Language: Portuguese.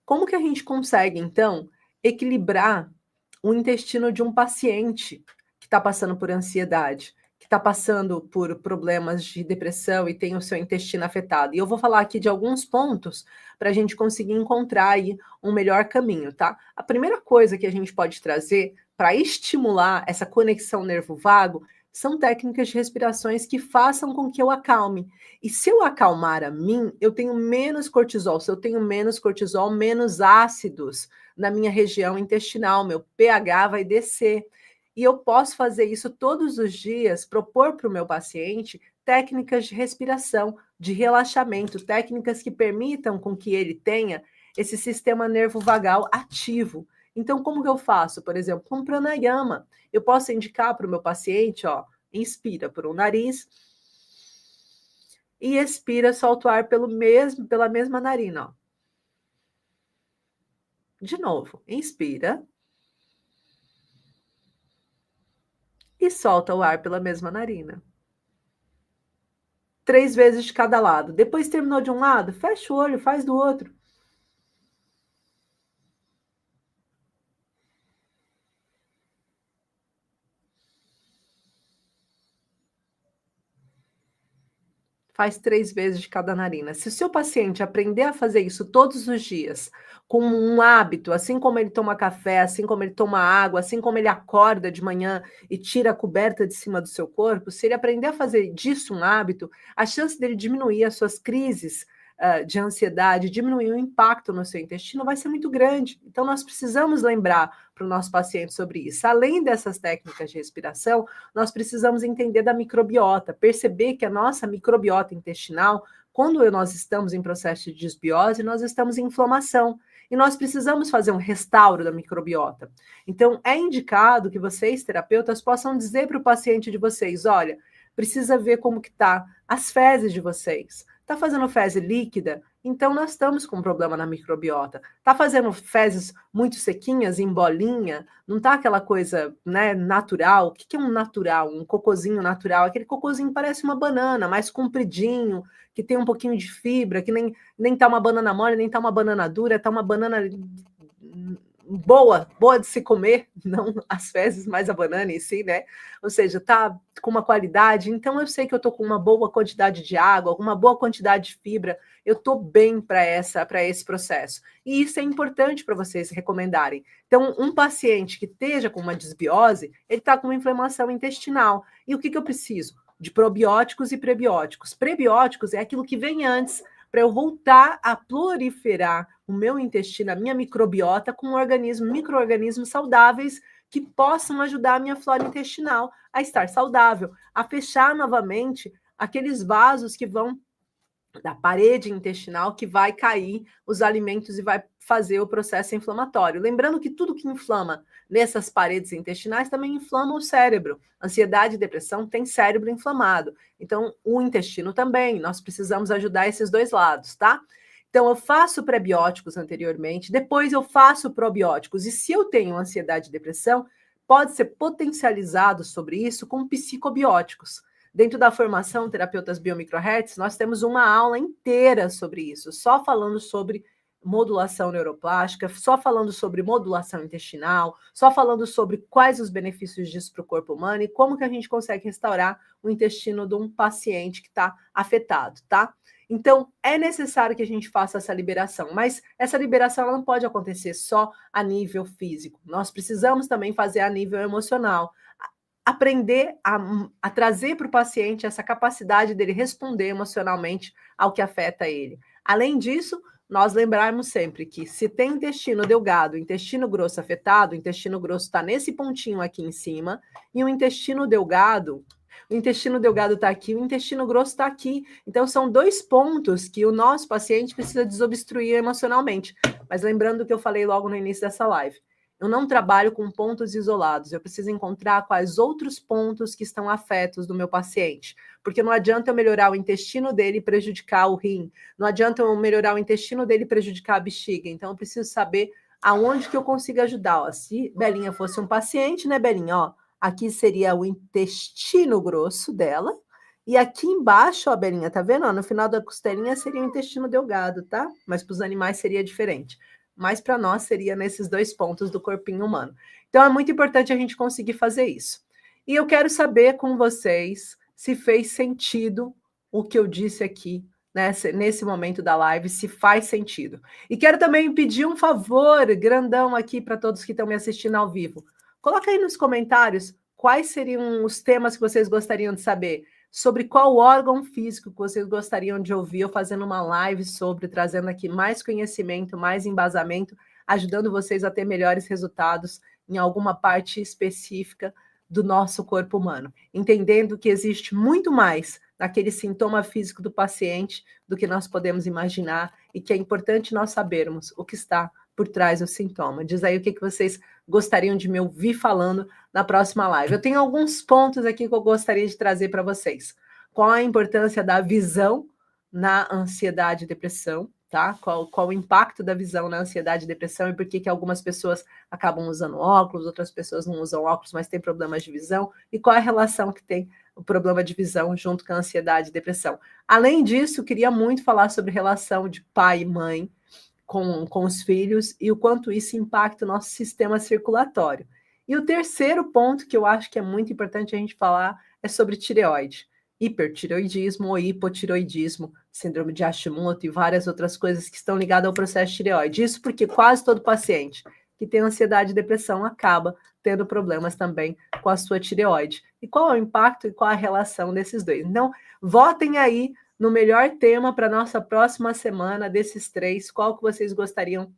Como que a gente consegue, então, equilibrar o intestino de um paciente que está passando por ansiedade, que está passando por problemas de depressão e tem o seu intestino afetado? E eu vou falar aqui de alguns pontos para a gente conseguir encontrar aí um melhor caminho, tá? A primeira coisa que a gente pode trazer para estimular essa conexão nervo-vago são técnicas de respirações que façam com que eu acalme. E se eu acalmar a mim, eu tenho menos cortisol. Se eu tenho menos cortisol, menos ácidos na minha região intestinal, meu pH vai descer. E eu posso fazer isso todos os dias, propor para o meu paciente técnicas de respiração, de relaxamento, técnicas que permitam com que ele tenha esse sistema nervo-vagal ativo. Então, como que eu faço? Por exemplo, um pranayama. Eu posso indicar para o meu paciente, ó, inspira por um nariz e expira, solta o ar pela mesma narina, ó. De novo, inspira e solta o ar pela mesma narina. 3 vezes de cada lado. Depois terminou de um lado, fecha o olho, faz do outro. Faz 3 vezes de cada narina. Se o seu paciente aprender a fazer isso todos os dias, com um hábito, assim como ele toma café, assim como ele toma água, assim como ele acorda de manhã e tira a coberta de cima do seu corpo, se ele aprender a fazer disso um hábito, a chance dele diminuir as suas crises de ansiedade, diminuir o impacto no seu intestino vai ser muito grande. Então, nós precisamos lembrar para o nosso paciente sobre isso. Além dessas técnicas de respiração, nós precisamos entender da microbiota, perceber que a nossa microbiota intestinal, quando nós estamos em processo de desbiose, nós estamos em inflamação. E nós precisamos fazer um restauro da microbiota. Então, é indicado que vocês, terapeutas, possam dizer para o paciente de vocês, olha, precisa ver como que está as fezes de vocês. Está fazendo fezes líquida? Então, nós estamos com um problema na microbiota. Está fazendo fezes muito sequinhas, em bolinha? Não está aquela coisa, né, natural? O que é um natural? Um cocôzinho natural? Aquele cocôzinho parece uma banana, mais compridinho, que tem um pouquinho de fibra, que nem tá uma banana mole, nem tá uma banana dura, tá uma banana boa de se comer, não as fezes, mas a banana em si, né? Ou seja, tá com uma qualidade, então eu sei que eu tô com uma boa quantidade de água, uma boa quantidade de fibra, eu tô bem para esse processo. E isso é importante para vocês recomendarem. Então, um paciente que esteja com uma desbiose, ele está com uma inflamação intestinal. E o que eu preciso? De probióticos e prebióticos. Prebióticos é aquilo que vem antes, para eu voltar a proliferar o meu intestino, a minha microbiota, com micro-organismos saudáveis que possam ajudar a minha flora intestinal a estar saudável, a fechar novamente aqueles vasos que vão da parede intestinal, que vai cair os alimentos e vai fazer o processo inflamatório. Lembrando que tudo que inflama nessas paredes intestinais também inflama o cérebro. Ansiedade e depressão tem cérebro inflamado. Então, o intestino também. Nós precisamos ajudar esses dois lados, tá? Então, eu faço prebióticos anteriormente, depois eu faço probióticos. E se eu tenho ansiedade e depressão, pode ser potencializado sobre isso com psicobióticos. Dentro da formação Terapeutas Biomicrohertz, nós temos uma aula inteira sobre isso, só falando sobre modulação neuroplástica, só falando sobre modulação intestinal, só falando sobre quais os benefícios disso para o corpo humano e como que a gente consegue restaurar o intestino de um paciente que está afetado, tá? Então, é necessário que a gente faça essa liberação, mas essa liberação ela não pode acontecer só a nível físico. Nós precisamos também fazer a nível emocional. Aprender a trazer para o paciente essa capacidade dele responder emocionalmente ao que afeta ele. Além disso, nós lembrarmos sempre que se tem intestino delgado, intestino grosso afetado, o intestino grosso está nesse pontinho aqui em cima, e o intestino delgado está aqui, o intestino grosso está aqui. Então, são dois pontos que o nosso paciente precisa desobstruir emocionalmente. Mas lembrando o que eu falei logo no início dessa live, eu não trabalho com pontos isolados, eu preciso encontrar quais outros pontos que estão afetos do meu paciente, porque não adianta eu melhorar o intestino dele e prejudicar o rim, não adianta eu melhorar o intestino dele e prejudicar a bexiga, então eu preciso saber aonde que eu consigo ajudar. Ó, se Belinha fosse um paciente, né, Belinha? Ó, aqui seria o intestino grosso dela, e aqui embaixo, ó, Belinha, tá vendo? Ó, no final da costelinha seria o intestino delgado, tá? Mas para os animais seria diferente. mas para nós seria nesses 2 pontos do corpinho humano. Então é muito importante a gente conseguir fazer isso. E eu quero saber com vocês se fez sentido o que eu disse aqui, né, nesse momento da live, se faz sentido. E quero também pedir um favor grandão aqui para todos que estão me assistindo ao vivo. Coloca aí nos comentários quais seriam os temas que vocês gostariam de saber, sobre qual órgão físico que vocês gostariam de ouvir, eu fazendo uma live sobre, trazendo aqui mais conhecimento, mais embasamento, ajudando vocês a ter melhores resultados em alguma parte específica do nosso corpo humano, entendendo que existe muito mais naquele sintoma físico do paciente do que nós podemos imaginar e que é importante nós sabermos o que está por trás do sintoma. Diz aí o que vocês gostariam de me ouvir falando na próxima live. Eu tenho alguns pontos aqui que eu gostaria de trazer para vocês. Qual a importância da visão na ansiedade e depressão, tá? Qual o impacto da visão na ansiedade e depressão e por que algumas pessoas acabam usando óculos, outras pessoas não usam óculos, mas têm problemas de visão, e qual é a relação que tem o problema de visão junto com a ansiedade e depressão. Além disso, eu queria muito falar sobre relação de pai e mãe com os filhos e o quanto isso impacta o nosso sistema circulatório. E o terceiro ponto que eu acho que é muito importante a gente falar é sobre tireoide. Hipertireoidismo ou hipotireoidismo, síndrome de Hashimoto e várias outras coisas que estão ligadas ao processo de tireoide. Isso porque quase todo paciente que tem ansiedade e depressão acaba tendo problemas também com a sua tireoide. E qual é o impacto e qual a relação desses dois? Então, votem aí no melhor tema para a nossa próxima semana desses 3, qual que vocês gostariam